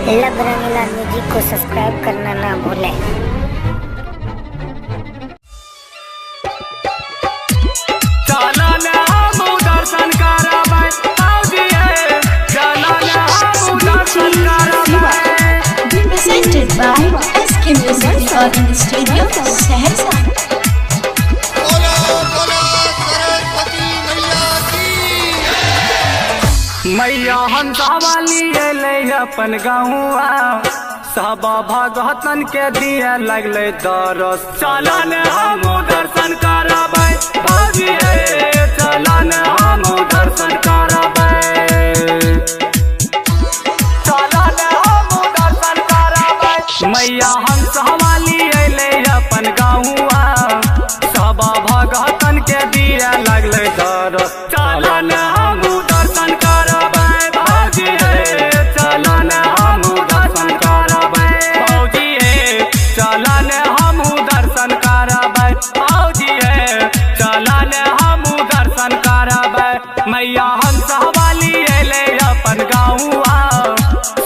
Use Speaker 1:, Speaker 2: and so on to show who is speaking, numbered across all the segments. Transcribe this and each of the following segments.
Speaker 1: लब रंगीला music को subscribe करना ना भूलें।
Speaker 2: Presented by SK Music Recording Studio, Saharsa.
Speaker 3: मैया हंसा वाली अले अपन गाँवा सब भगतन के दिए लगले दरस। चलन हम दर्शन करबै भौजी हे, चलन हम दर्शन करबै, चलन हम दर्शन करबै। मैया हंसा वाली अले अपन गाँवा सब भगतन के दिए लगले दरस। चलन हम दर्शन करबै भौजी हे, चलन हम दर्शन करबै भौजी हे, चलन हम दर्शन करबै भौजी हे, चलन हम दर्शन करबै। मैया हंसा वाली अयले अपन गाँवा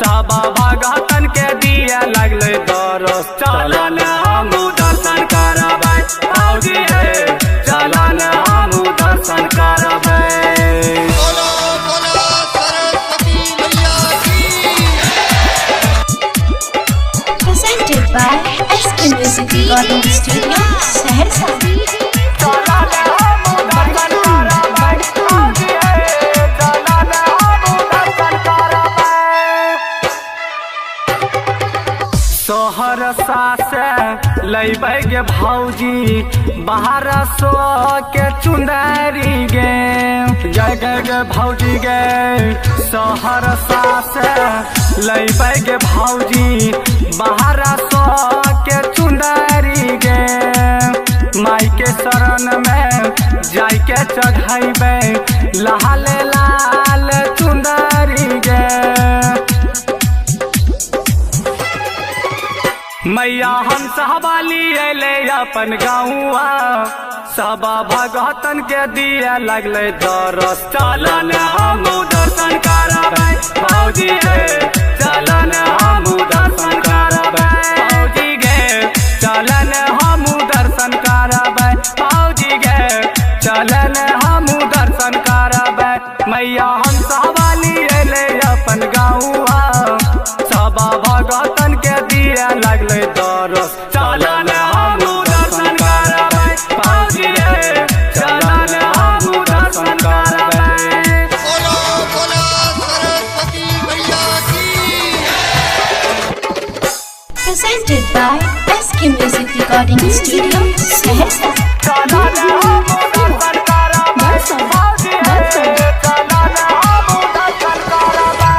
Speaker 3: सब भगतन के दिए लगले दरस। चलन हम दर्शन करबै भौजी हे, चलन हम दर्शन करबै।
Speaker 2: Presented by SK Music Recording Studio, Saharsa. Saharsa से लैबै गे भौजी बाहर सो के चुंदरी गे, गे गे गे भौजी गे। सहरसा से लैबै गे भौजी बाहर सो के चुंदरी गे, माई के शरण में जाय के चढ़ैबै लाल लाल चुंदरी गे। मैया हंसा वाली अयले अपन गाँवा सब भगतन के दिए लगले दरस। चलन हम दर्शन करबै भौजी हे, चलन हम दर्शन करबै भौजी गे, चलन हम दर्शन करबै भौजी गे, चलन हम दर्शन करबै। मैया हंसा वाली अयले अपन गाँवा सब भगतन के दिए लगले दरस। चलन हम दर्शन करबै भौजी हे, चलन हम दर्शन करबै। Presented by SK Music Recording Studio, Saharsa.
Speaker 3: चलन हम दर्शन करबै भौजी हे, चलन हम दर्शन करबै।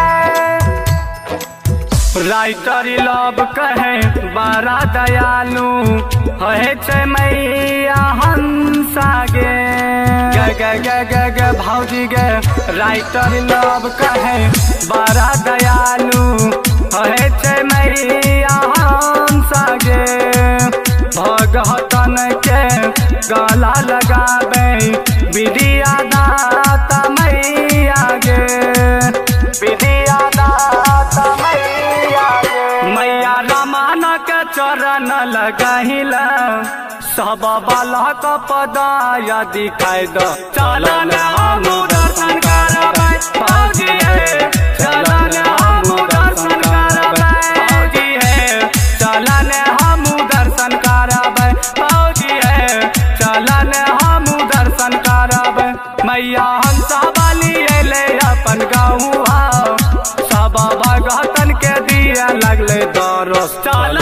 Speaker 3: राइटर लव कहे बड़ा दयालु है छै मैया हंसा गे, गे गे गे गे गे भौजी गे। राइटर लव कहे बड़ा दयालु है छै मैया हंसा गे, भगतन के गला लगाबै विद्या दाता मैया गे, विद्या दाता मैया गे। मैया रमान के चरण लगहिला सब बालक पदाया दिखाई दो। चलन हम दर्शन करबै भौजी हे, चलन हम दर्शन करबै भौजी हे, चलन हम दर्शन करबै भौजी हे, चलन हम दर्शन करबै। मैया हंसा वाली अयले अपन गाँवा सब भगतन के दिए लगले दरस। चलन